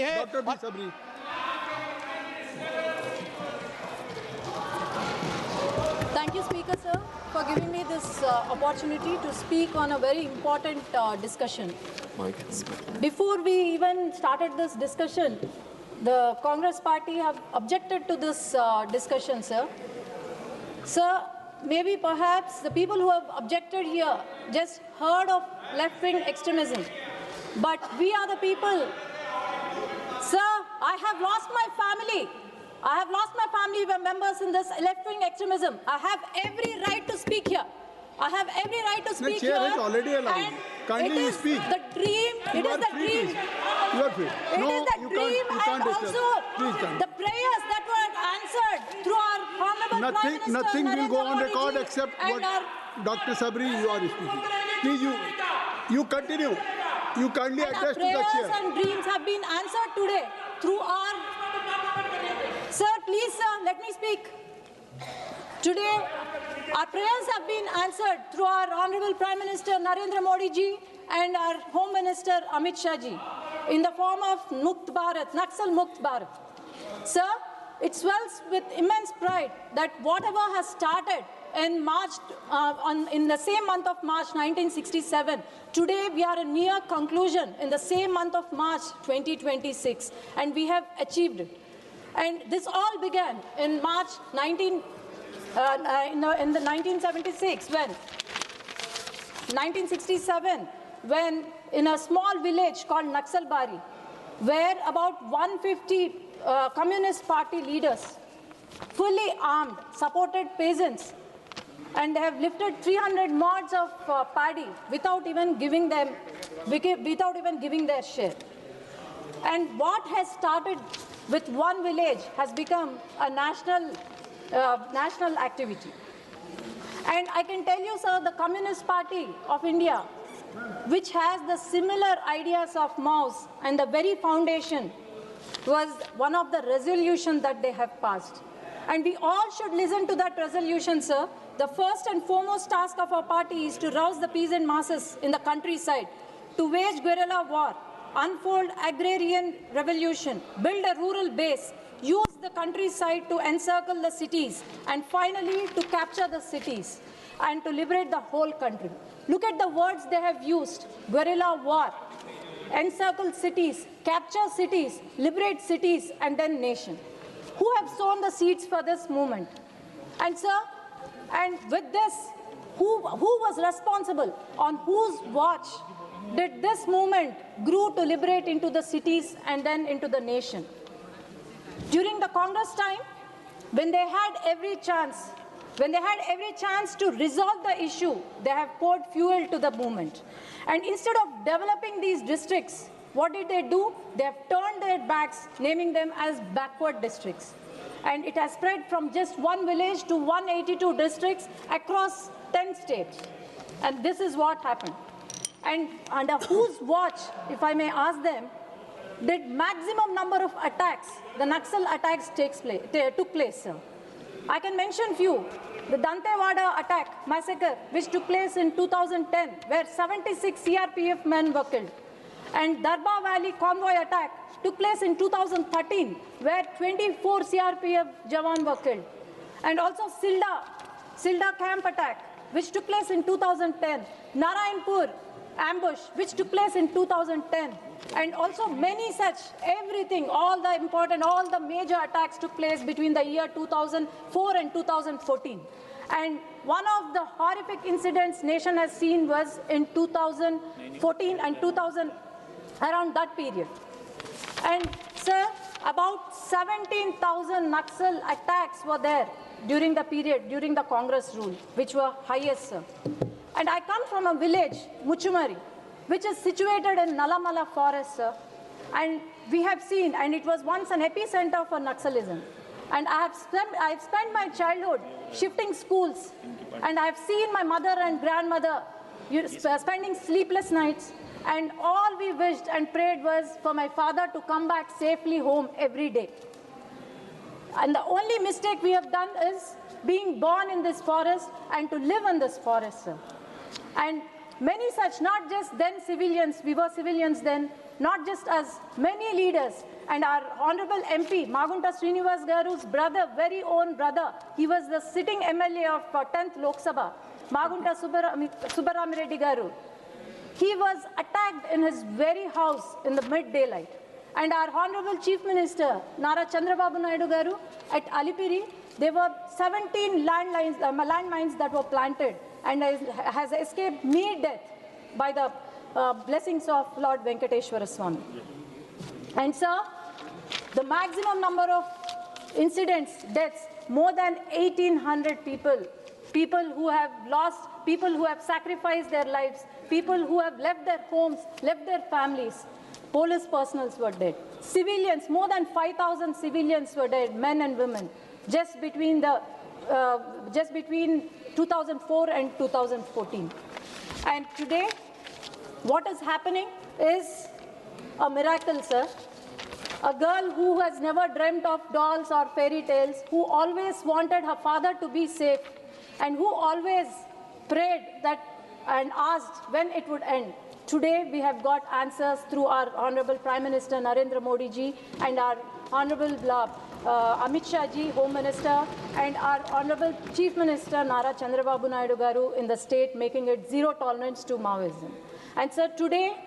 Doctor B Sabari. Thank you, Speaker, sir, for giving me this opportunity to speak on a very important discussion. Before we even started this discussion, the Congress party have objected to this discussion, sir. Sir, maybe perhaps the people who have objected here just heard of left-wing extremism. But we are the people. Sir, I have lost my family. I have lost my family members in this left-wing extremism. I have every right to speak here. I have every right to speak here. The chair is already allowed. Kindly you speak. The dream. It is the dream. You are free. It is the dream and also the prayers that were answered through our honorable Prime Minister. Nothing will go on Modi record except what Dr. Sabri you are speaking. Please, you continue. You kindly address to the chair. Prayers and dreams have been answered today through our... Sir, please, sir, let me speak. Today, our prayers have been answered through our Honorable Prime Minister Narendra Modi ji and our Home Minister Amit Shah ji in the form of Mukt Bharat, Naxal Mukt Bharat. Sir, it swells with immense pride that whatever has started in March, in the same month of March 1967, today we are near conclusion in the same month of March 2026, and we have achieved it. And this all began in March 1976 when in a small village called Naxalbari, where about 150 Communist Party leaders, fully armed, supported peasants, and they have lifted 300 mods of paddy without even giving their share. And what has started with one village has become a national activity. And I can tell you, sir, the Communist Party of India, which has the similar ideas of Mao's and the very foundation, was one of the resolutions that they have passed. And we all should listen to that resolution, sir. The first and foremost task of our party is to rouse the peasant masses in the countryside, to wage guerrilla war, unfold agrarian revolution, build a rural base, use the countryside to encircle the cities, and finally to capture the cities and to liberate the whole country. Look at the words they have used: guerrilla war, encircle cities, capture cities, liberate cities, and then nation. Who have sown the seeds for this movement? And sir, and with this, who was responsible, on whose watch did this movement grew to liberate into the cities and then into the nation? During the Congress time, when they had every chance to resolve the issue, they have poured fuel to the movement. And instead of developing these districts, what did they do? They have turned their backs, naming them as backward districts. And it has spread from just one village to 182 districts across 10 states. And this is what happened. And under whose watch, if I may ask them, did maximum number of attacks, the Naxal attacks took place, sir? I can mention few. The Dantewada attack, massacre, which took place in 2010, where 76 CRPF men were killed. And Darba Valley convoy attack took place in 2013, where 24 CRPF Jawan were killed. And also Silda camp attack, which took place in 2010. Narayanpur ambush, which took place in 2010. And also many such, everything, all the major attacks took place between the year 2004 and 2014. And one of the horrific incidents nation has seen was in 2014 and 2000, around that period. And sir, about 17,000 Naxal attacks were there during the period, during the Congress rule, which were highest, sir. And I come from a village, Muchumari, which is situated in Nalamala forest, sir. And we have seen, and it was once an epicenter for Naxalism. And I have spent my childhood shifting schools, and I have seen my mother and grandmother spending sleepless nights. And all we wished and prayed was for my father to come back safely home every day. And the only mistake we have done is being born in this forest and to live in this forest, sir. And many such, not just then civilians, we were civilians then, not just us, many leaders. And our Honorable MP, Magunta Srinivas Garu's brother, very own brother, he was the sitting MLA of 10th Lok Sabha, Magunta Subbarami Reddy Garu. He was attacked in his very house in the mid-daylight. And our Honorable Chief Minister, Nara Chandrababu Naidu Garu, at Alipiri, there were 17 landmines that were planted and has escaped mere death by the blessings of Lord Venkateshwara Swami. And sir, the maximum number of incidents, deaths, more than 1,800 people who have lost, people who have sacrificed their lives, people who have left their homes, left their families. Police personals were dead. Civilians, more than 5,000 civilians were dead, men and women, just between 2004 and 2014. And today, what is happening is a miracle, sir. A girl who has never dreamt of dolls or fairy tales, who always wanted her father to be safe, and who always prayed that and asked when it would end. Today, we have got answers through our Honorable Prime Minister Narendra Modi ji and our Honorable Amit Shah ji, Home Minister, and our Honorable Chief Minister Nara Chandrababu Naidu Garu in the state, making it zero tolerance to Maoism. And sir, today,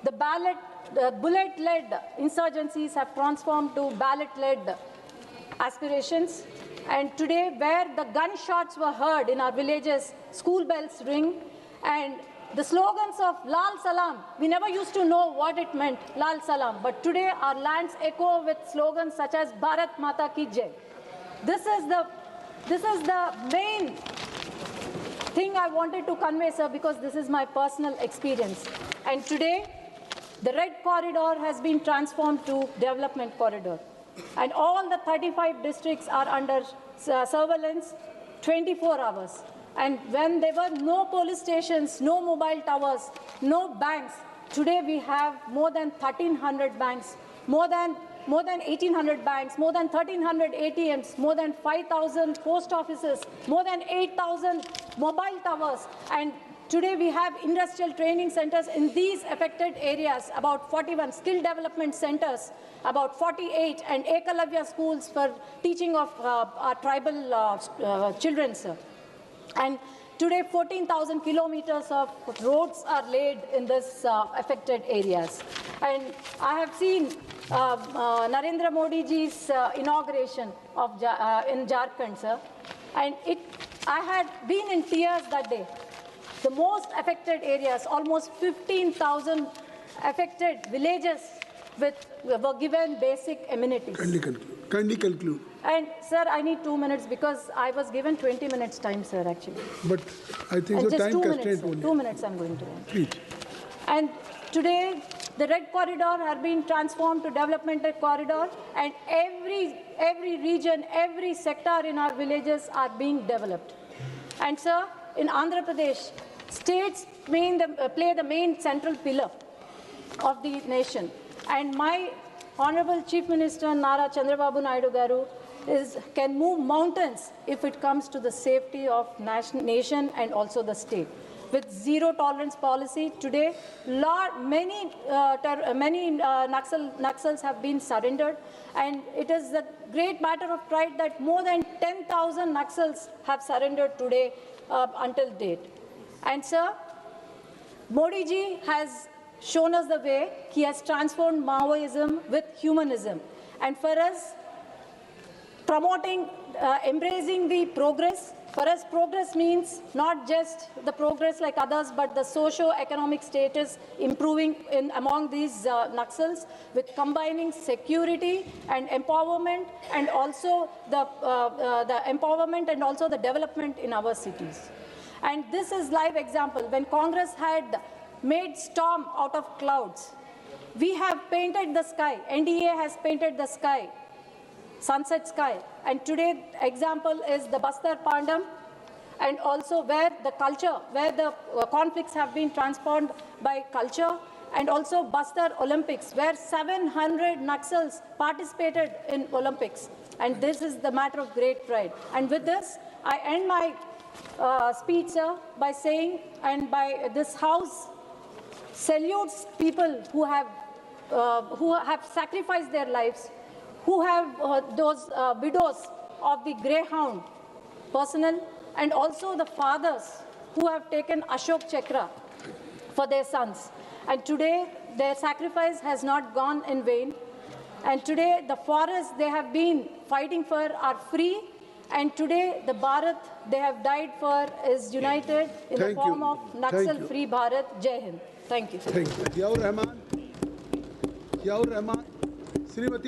the bullet-led insurgencies have transformed to ballot-led aspirations. And today, where the gunshots were heard in our villages, school bells ring, and the slogans of Lal Salam, we never used to know what it meant, Lal Salam, but today our lands echo with slogans such as Bharat Mata Ki Jai. This is the main thing I wanted to convey, sir, because this is my personal experience. And today, the Red Corridor has been transformed to Development Corridor. And all the 35 districts are under surveillance 24 hours. And when there were no police stations, no mobile towers, no banks, today we have more than 1,300 banks, more than 1,800 banks, more than 1,300 ATMs, more than 5,000 post offices, more than 8,000 mobile towers. And today we have industrial training centers in these affected areas, about 41 skill development centers, about 48, and Ekalavya schools for teaching of our tribal children, sir. And today 14,000 kilometers of roads are laid in this affected areas. And I have seen Narendra Modi ji's inauguration of in Jharkhand, sir. And I had been in tears that day. The most affected areas, almost 15,000 affected villages were given basic amenities. Kindly conclude. And sir, I need 2 minutes because I was given 20 minutes time, sir, actually. But I think and the just time 2 constraint minutes, only. 2 minutes I'm going to end. Please. And today, the Red Corridor has been transformed to Developmental Corridor, and every region, every sector in our villages are being developed. And sir, in Andhra Pradesh, states play the main central pillar of the nation. And my Honorable Chief Minister Nara Chandrababu Naidu Garu can move mountains if it comes to the safety of nation and also the state. With zero tolerance policy, today many Naxals have been surrendered, and it is a great matter of pride that more than 10,000 Naxals have surrendered today until date. And sir, Modi ji has shown us the way. He has transformed Maoism with humanism. And for us, embracing the progress, for us progress means not just the progress like others, but the socio-economic status improving among these Naxals, with combining security and empowerment, and also the empowerment and also the development in our cities. And this is live example. When Congress had made storm out of clouds, we have painted the sky. NDA has painted the sky, sunset sky. And today example is the Bastar Pandam, and also where the culture, where the conflicts have been transformed by culture, and also Bastar Olympics, where 700 Naxals participated in Olympics. And this is the matter of great pride. And with this, I end my speech, sir, by saying, and by this House salutes people who have who have sacrificed their lives, who have those widows of the Greyhound personnel, and also the fathers who have taken Ashok Chakra for their sons. And today, their sacrifice has not gone in vain. And today, the forests they have been fighting for are free. And today, the Bharat they have died for is united in the Thank form you. of Thank you. Naxal-free Bharat. Jai Hind. Thank you. Thank you. Ziaur Rahman. Ziaur Rahman. Srimati